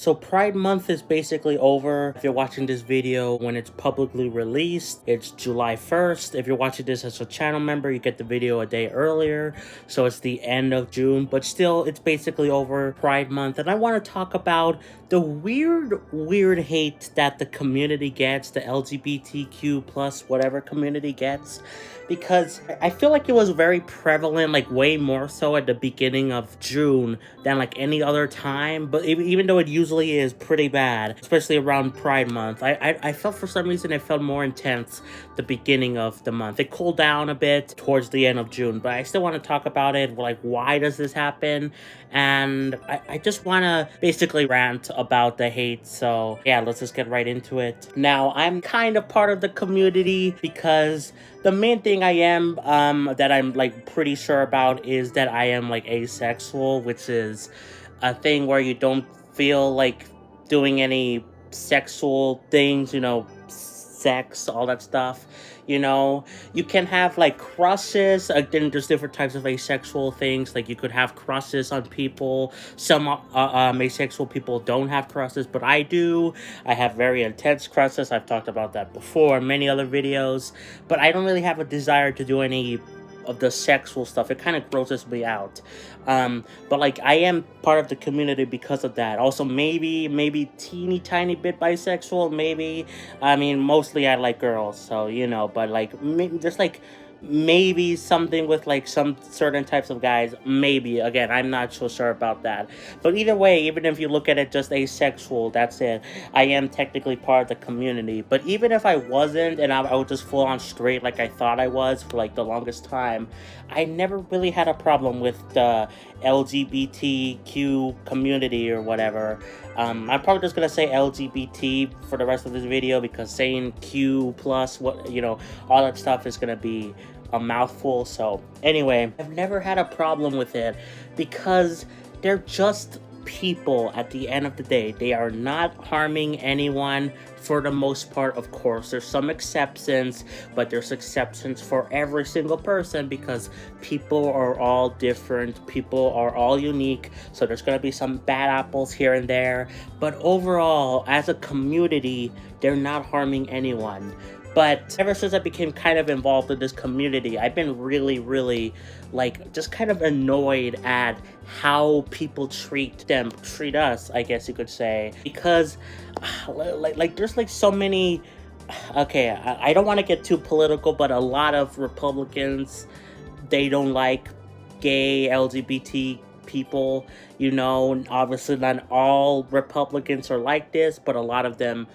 So Pride Month is basically over. If you're watching this video when it's publicly released, it's July 1st. If you're watching this as a channel member, you get the video a day earlier. So it's the end of June, but still, it's basically over Pride Month. And I want to talk about the weird hate that the community gets, the LGBTQ plus whatever community gets, because I feel like it was very prevalent, like way more so at the beginning of June than like any other time. But even though it usually is pretty bad, especially around Pride Month, I felt for some reason it felt more intense the beginning of the month. It cooled down a bit towards the end of June, but I still want to talk about it. Like, why does this happen? And I just want to basically rant about the hate. So yeah, let's just get right into it. Now, I'm kind of part of the community because the main thing I am that I'm like pretty sure about is that I am like asexual, which is a thing where you don't feel like doing any sexual things, you know, sex, all that stuff. You know, you can have like crushes. Then there's different types of asexual things. Like you could have crushes on people. Some asexual people don't have crushes, but I do. I have very intense crushes. I've talked about that before in many other videos. But I don't really have a desire to do any of the sexual stuff. It kind of grosses me out. But like I am part of the community because of that. Also maybe teeny tiny bit bisexual, maybe. I mean, mostly I like girls, so you know, but like just like maybe something with like some certain types of guys, maybe. Again, I'm not so sure about that, but either way, even if you look at it just asexual, that's it. I am technically part of the community. But even if I wasn't and I would just full on straight like I thought I was for like the longest time, I never really had a problem with the LGBTQ community or whatever. I'm probably just gonna say LGBT for the rest of this video because saying Q plus, what, you know, all that stuff is gonna be a mouthful. So anyway, I've never had a problem with it because they're just people at the end of the day. They are not harming anyone for the most part. Of course, there's some exceptions, but there's exceptions for every single person because people are all different. People are all unique. So there's going to be some bad apples here and there. But overall, as a community, they're not harming anyone. But ever since I became kind of involved in this community, I've been really, like, just kind of annoyed at how people treat us, I guess you could say. Because, like there's, like, so many... Okay, I don't want to get too political, but a lot of Republicans, they don't like gay LGBT people, you know. Obviously, not all Republicans are like this, but a lot of them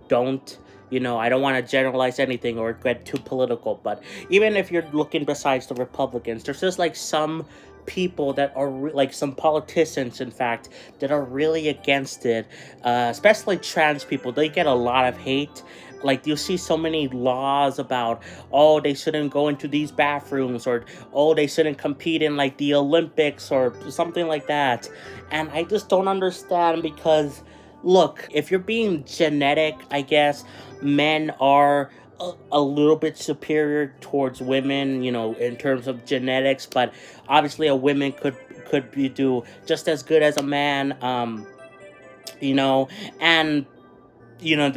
don't. You know, I don't want to generalize anything or get too political, but even if you're looking besides the Republicans, there's just like some people that are like some politicians, in fact, that are really against it, especially trans people. They get a lot of hate. Like, you see so many laws about, oh, they shouldn't go into these bathrooms, or, oh, they shouldn't compete in, like, the Olympics, or something like that. And I just don't understand because... Look, if you're being genetic, I guess men are a little bit superior towards women, you know, in terms of genetics. But obviously, a woman could do just as good as a man, you know, and you know,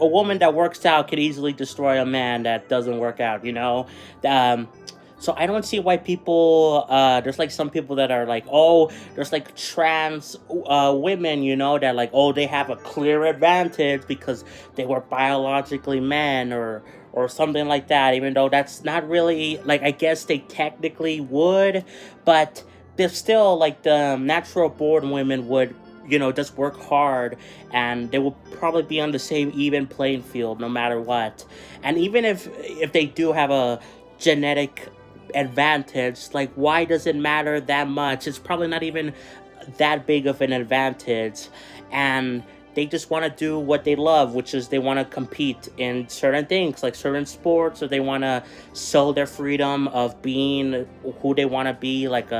a woman that works out could easily destroy a man that doesn't work out, you know. So I don't see why people, there's like some people that are like, oh, there's like trans women, you know, that like, oh, they have a clear advantage because they were biologically men or something like that, even though that's not really, like, I guess they technically would, but they're still like the natural born women would, you know, just work hard and they will probably be on the same even playing field no matter what. And even if they do have a genetic advantage, like, why does it matter that much? It's probably not even that big of an advantage, and they just want to do what they love, which is they want to compete in certain things, like certain sports, or they want to show their freedom of being who they want to be. Like,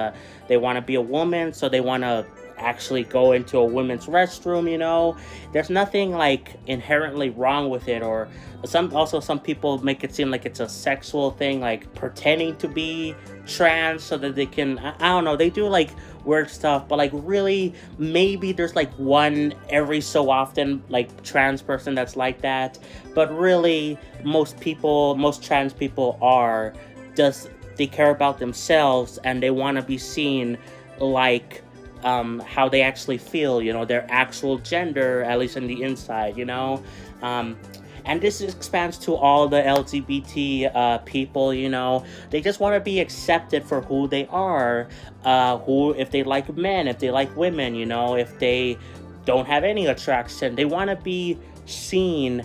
they want to be a woman, so they want to actually go into a women's restroom, you know. There's nothing like inherently wrong with it. Or some people make it seem like it's a sexual thing, like pretending to be trans so that they can, I don't know, they do like weird stuff, but like really maybe there's like one every so often like trans person that's like that, but really most trans people are just, they care about themselves and they want to be seen like how they actually feel, their actual gender, at least in the inside, um, and this expands to all the LGBT people, they just want to be accepted for who they are, who, if they like men, if they like women, if they don't have any attraction, they want to be seen,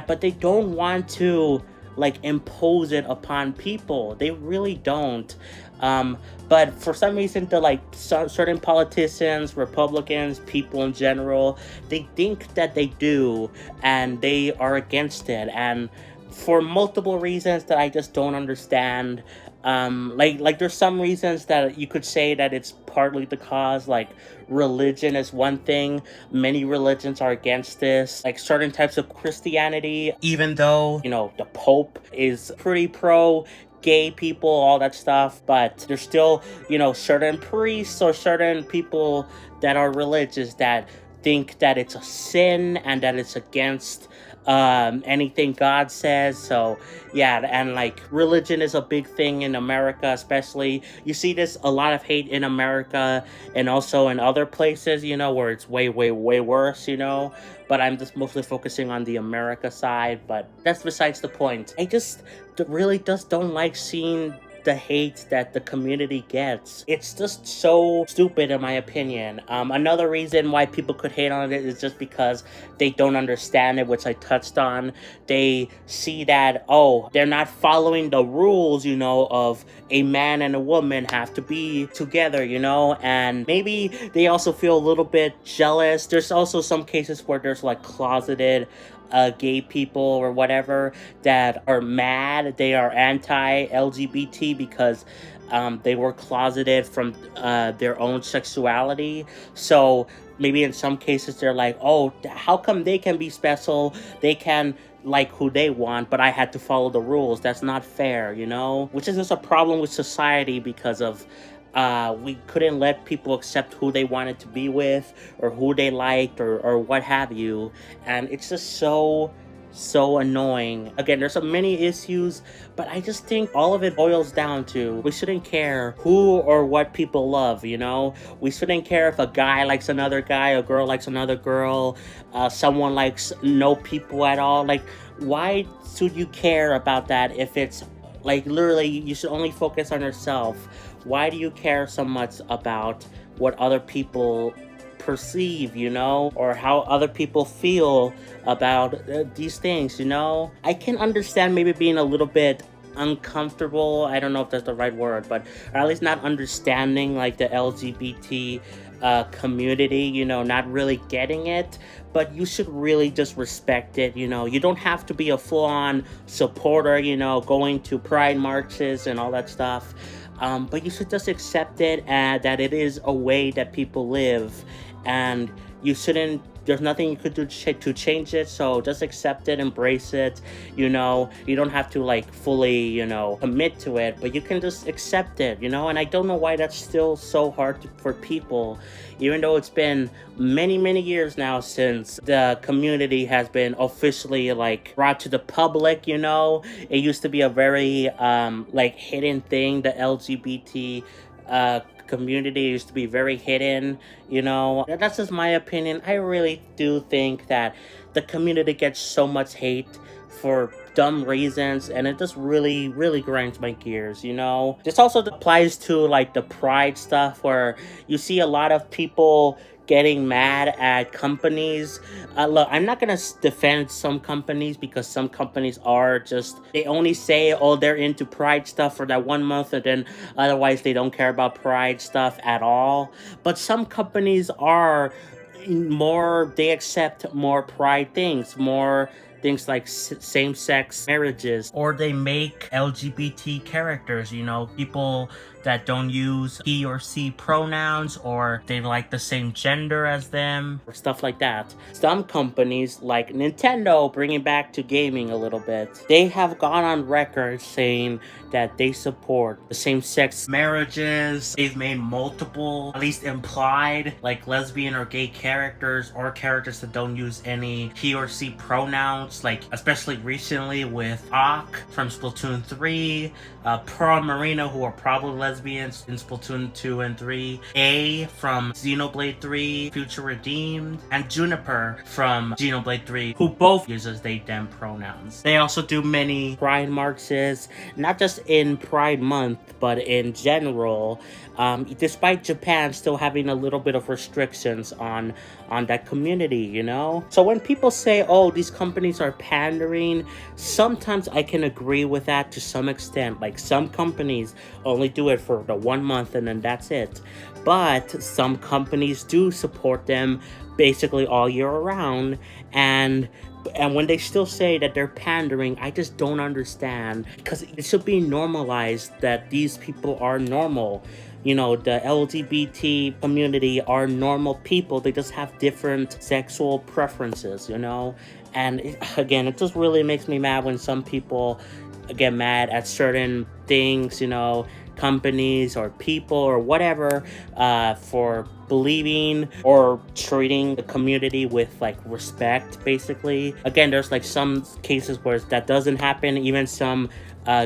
but they don't want to like impose it upon people. They really don't. But for some reason, the like certain politicians, Republicans, people in general, they think that they do, and they are against it, and for multiple reasons that I just don't understand. Like there's some reasons that you could say that it's partly the cause, like religion is one thing. Many religions are against this, like certain types of Christianity, even though, the Pope is pretty pro gay people, all that stuff, but there's still, certain priests or certain people that are religious that think that it's a sin and that it's against anything God says. So yeah, and like religion is a big thing in America, especially. You see this a lot of hate in America and also in other places, where it's way worse, but I'm just mostly focusing on the America side, but that's besides the point. I just really just don't like seeing the hate that the community gets. It's just so stupid in my opinion. Another reason why people could hate on it is just because they don't understand it, which I touched on. They see that, oh, they're not following the rules, of a man and a woman have to be together, and maybe they also feel a little bit jealous. There's also some cases where there's like closeted gay people or whatever that are mad, they are anti-LGBT because they were closeted from their own sexuality. So maybe in some cases they're like, oh, how come they can be special, they can like who they want, but I had to follow the rules? That's not fair, which is just a problem with society because of we couldn't let people accept who they wanted to be with or who they liked or what have you. And it's just so annoying. Again, there's so many issues, but I just think all of it boils down to we shouldn't care who or what people love, We shouldn't care if a guy likes another guy, a girl likes another girl, someone likes no people at all. Like, why should you care about that if it's like literally you should only focus on yourself? Why do you care so much about what other people perceive, or how other people feel about these things, I can understand maybe being a little bit uncomfortable, I don't know if that's the right word, but or at least not understanding like the LGBT community, not really getting it, but you should really just respect it. You don't have to be a full-on supporter, going to pride marches and all that stuff, but you should just accept it and that it is a way that people live, and you shouldn't, there's nothing you could do to change it, so just accept it, embrace it, you don't have to like fully, commit to it, but you can just accept it, and I don't know why that's still so hard for people, even though it's been many years now since the community has been officially like brought to the public, it used to be a very like hidden thing. The LGBT community used to be very hidden, That's just my opinion. I really do think that the community gets so much hate for dumb reasons, and it just really grinds my gears, This also applies to like the pride stuff, where you see a lot of people getting mad at companies. Look, I'm not gonna defend some companies because some companies are just, they only say, oh, they're into pride stuff for that 1 month, and then otherwise they don't care about pride stuff at all. But some companies are more, they accept more pride things, more things like same-sex marriages, or they make LGBT characters, you know, people that don't use he or she pronouns, or they like the same gender as them, or stuff like that. Some companies, like Nintendo, bringing back to gaming a little bit, they have gone on record saying that they support the same-sex marriages. They've made multiple, at least implied, like lesbian or gay characters, or characters that don't use any he or she pronouns, like especially recently with Ak from Splatoon 3, Pearl and Marina, who are probably lesbians in Splatoon 2 and 3, A from Xenoblade 3, Future Redeemed, and Juniper from Xenoblade 3, who both uses they them pronouns. They also do many pride marches, not just in Pride Month, but in general, despite Japan still having a little bit of restrictions on that community, you know? So when people say, oh, these companies are pandering, sometimes I can agree with that to some extent. Like, some companies only do it for the 1 month and then that's it. But some companies do support them basically all year around, and when they still say that they're pandering, I just don't understand, because it should be normalized that these people are normal. You know, the LGBT community are normal people. They just have different sexual preferences, you know? And again, it just really makes me mad when some people get mad at certain things, you know, companies or people or whatever, for believing or treating the community with like respect, basically. Again, there's like some cases where that doesn't happen. Even some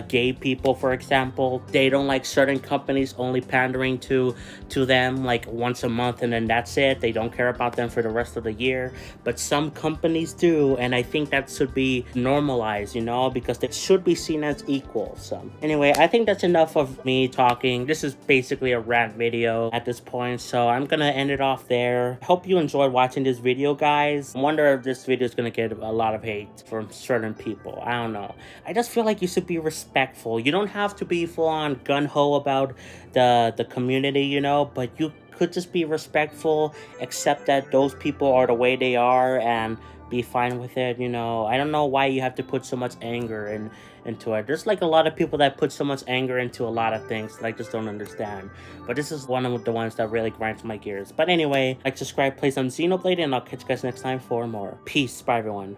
gay people, for example, they don't like certain companies only pandering to them like once a month and then that's it. They don't care about them for the rest of the year. But some companies do, and I think that should be normalized, you know, because it should be seen as equal. So anyway, I think that's enough of me talking. This is basically a rant video at this point, so I'm gonna end it off there. Hope you enjoyed watching this video, guys. I wonder if this video is gonna get a lot of hate from certain people. I don't know. I just feel like you should be respectful. You don't have to be full-on gun-ho about the community, you know, but you could just be respectful, accept that those people are the way they are, and be fine with it, you know. I don't know why you have to put so much anger into it. There's like a lot of people that put so much anger into a lot of things that I just don't understand. But this is one of the ones that really grinds my gears. But anyway, like, subscribe, play some Xenoblade, and I'll catch you guys next time for more. Peace. Bye, everyone.